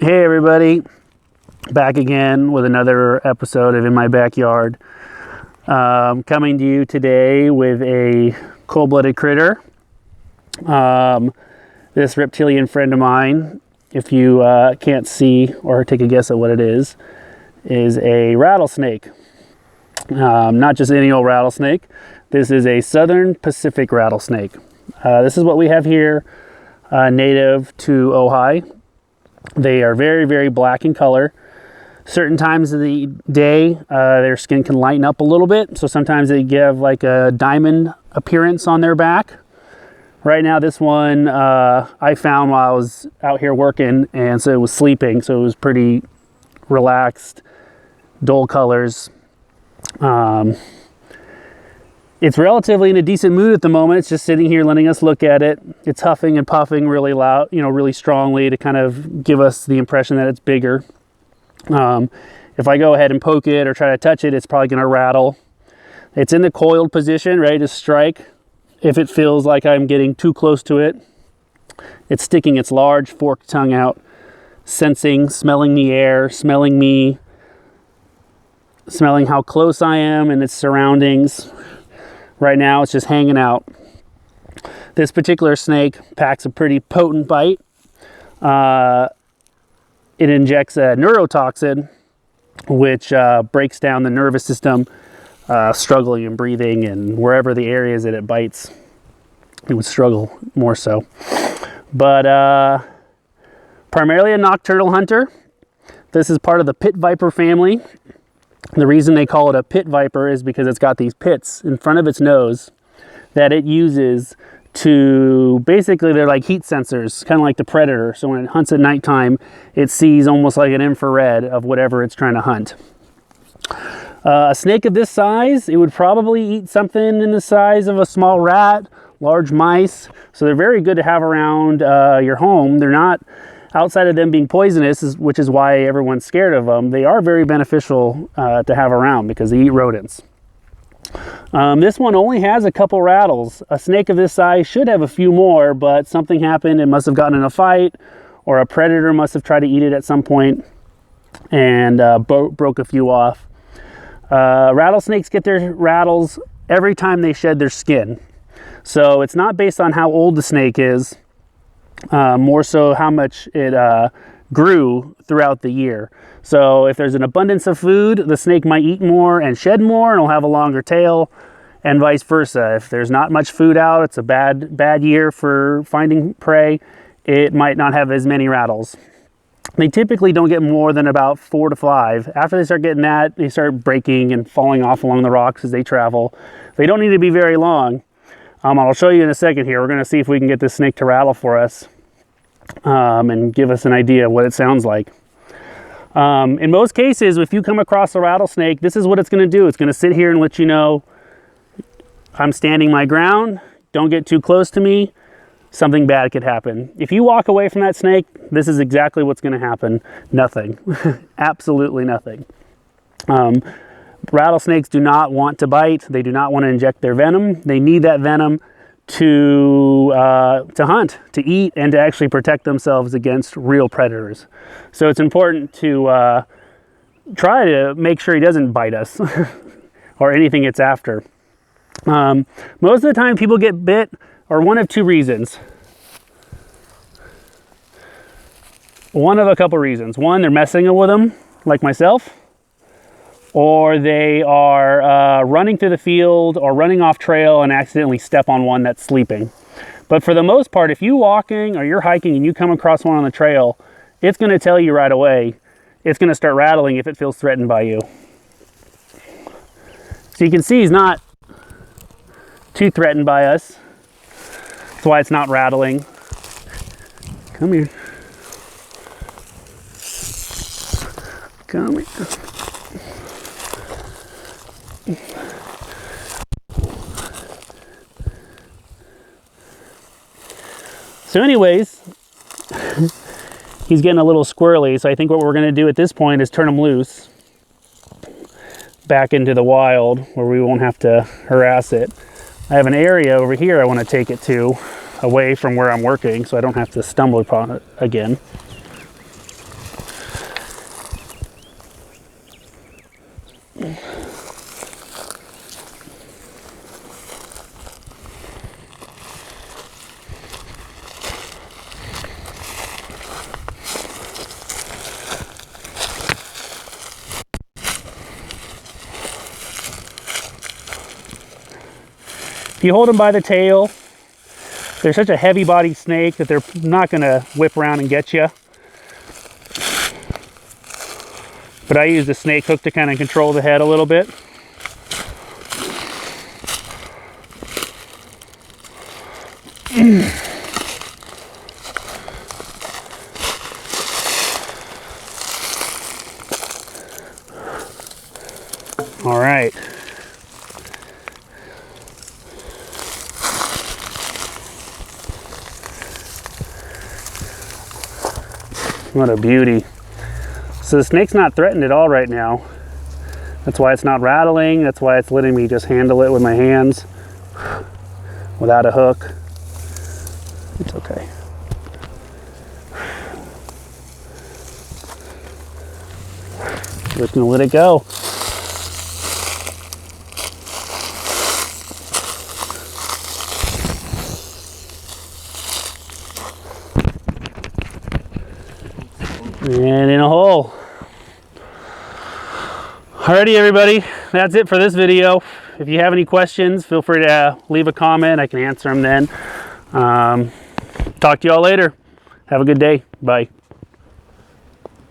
Hey everybody, back again with another episode of In My Backyard. Coming to you today with a cold-blooded critter. This reptilian friend of mine, if you can't see or take a guess at what it is a rattlesnake. Not just any old rattlesnake. This is a Southern Pacific rattlesnake. This is what we have here, native to Ojai. They are very, very black in color. Certain times of the day, their skin can lighten up a little bit. So sometimes they give like a diamond appearance on their back. Right now, this one I found while I was out here working, and so it was sleeping. So it was pretty relaxed, dull colors. It's relatively in a decent mood at the moment. It's just sitting here letting us look at it. It's huffing and puffing really loud, really strongly to kind of give us the impression that it's bigger. If I go ahead and poke it or try to touch it, it's probably going to rattle. It's in the coiled position, ready to strike. If it feels like I'm getting too close to it, it's sticking its large forked tongue out, sensing, smelling the air, smelling me, smelling how close I am and its surroundings. Right now, it's just hanging out. This particular snake packs a pretty potent bite. It injects a neurotoxin, which breaks down the nervous system, struggling and breathing, and wherever the areas that it bites, it would struggle more so. But primarily a nocturnal hunter. This is part of the pit viper family. The reason they call it a pit viper is because it's got these pits in front of its nose that it uses to, basically they're like heat sensors, kind of like the predator. So when it hunts at nighttime, it sees almost like an infrared of whatever it's trying to hunt. A snake of this size, it would probably eat something in the size of a small rat, large mice. So they're very good to have around your home. They're not, outside of them being poisonous, which is why everyone's scared of them, they are very beneficial to have around because they eat rodents. This one only has a couple rattles. A snake of this size should have a few more, but something happened. It must have gotten in a fight, or a predator must have tried to eat it at some point and broke a few off. Rattlesnakes get their rattles every time they shed their skin. So it's not based on how old the snake is, more so how much it grew throughout the year. So if there's an abundance of food, the snake might eat more and shed more, and it'll have a longer tail, and vice versa. If there's not much food out, it's a bad year for finding prey, it might not have as many rattles. They typically don't get more than about 4 to 5. After they start getting that, they start breaking and falling off along the rocks as they travel. They don't need to be very long. I'll show you in a second here. We're going to see if we can get this snake to rattle for us and give us an idea of what it sounds like. In most cases, if you come across a rattlesnake, this is what it's going to do. It's going to sit here and let you know, I'm standing my ground. Don't get too close to me. Something bad could happen. If you walk away from that snake, this is exactly what's going to happen. Nothing. Absolutely nothing. Rattlesnakes do not want to bite. They do not want to inject their venom. They need that venom to hunt, to eat, and to actually protect themselves against real predators. So it's important to try to make sure he doesn't bite us or anything it's after. Most of the time people get bit are one of two reasons. One of a couple reasons. One, they're messing with them, like myself, or they are running through the field or running off trail and accidentally step on one that's sleeping. But for the most part, if you're walking or you're hiking and you come across one on the trail, it's going to tell you right away. It's going to start rattling if it feels threatened by you. So you can see he's not too threatened by us. That's why it's not rattling. Come here. Come here. So anyways, he's getting a little squirrely. So I think what we're going to do at this point is turn him loose back into the wild where we won't have to harass it. I have an area over here I want to take it to, away from where I'm working, so I don't have to stumble upon it again. If you hold them by the tail, they're such a heavy-bodied snake that they're not going to whip around and get you. But I use the snake hook to kind of control the head a little bit. All right. What a beauty. So the snake's not threatened at all right now. That's why it's not rattling. That's why it's letting me just handle it with my hands without a hook. It's okay. Just gonna let it go. And in a hole. Alrighty everybody, that's it for this video. If you have any questions, feel free to leave a comment. I can answer them then. Talk to y'all later. Have a good day. Bye.